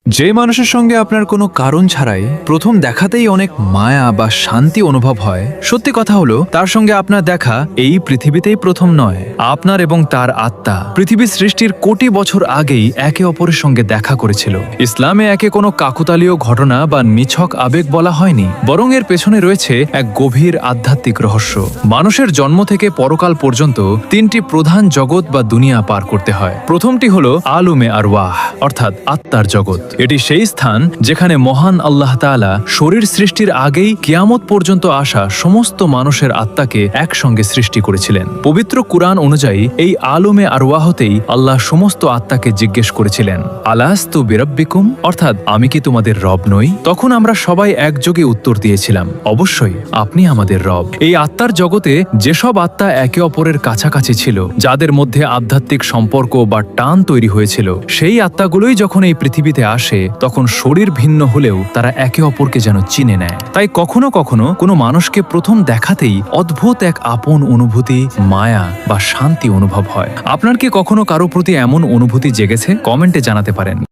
যে মানুষের সঙ্গে আপনার কোনো কারণ ছাড়াই প্রথম দেখাতেই অনেক মায়া বা শান্তি অনুভব হয়, সত্যি কথা হলো তার সঙ্গে আপনার দেখা এই পৃথিবীতেই প্রথম নয়। আপনার এবং তার আত্মা পৃথিবী সৃষ্টির কোটি বছর আগেই একে অপরের সঙ্গে দেখা করেছিল। ইসলামে একে কোনো কাকতালীয় ঘটনা বা নিছক আবেগ বলা হয়নি, বরং এর পেছনে রয়েছে এক গভীর আধ্যাত্মিক রহস্য। মানুষের জন্ম থেকে পরকাল পর্যন্ত তিনটি প্রধান জগৎ বা দুনিয়া পার করতে হয়। প্রথমটি হলো আলুমে আরওয়াহ, অর্থাৎ আত্মার জগৎ। এটি সেই স্থান যেখানে মহান আল্লাহ তাআলা শরীর সৃষ্টির আগেই কিয়ামত পর্যন্ত আসা সমস্ত মানুষের আত্মাকে একসঙ্গে সৃষ্টি করেছিলেন। পবিত্র কুরআন অনুযায়ী এই আলমে আরওয়াহতেই আল্লাহ সমস্ত আত্মাকে জিজ্ঞেস করেছিলেন, আলাস্তু বিরাব্বিকুম, অর্থাৎ আমি কি তোমাদের রব নই? তখন আমরা সবাই একযোগে উত্তর দিয়েছিলাম, অবশ্যই আপনি আমাদের রব। এই আত্মার জগতে যেসব আত্মা একে অপরের কাছাকাছি ছিল, যাদের মধ্যে আধ্যাত্মিক সম্পর্ক বা টান তৈরি হয়েছিল, সেই আত্মাগুলোই যখন এই পৃথিবীতে আসে তখন শরীর ভিন্ন হলেও তারা একে অপরকে যেন চিনে নেয়। তাই কখনো কখনো কোনো মানুষকে প্রথম দেখাতেই অদ্ভুত এক আপন অনুভূতি, মায়া বা শান্তি অনুভব হয়। আপনার কি কখনো কারো প্রতি এমন অনুভূতি জেগেছে? কমেন্টে জানাতে পারেন।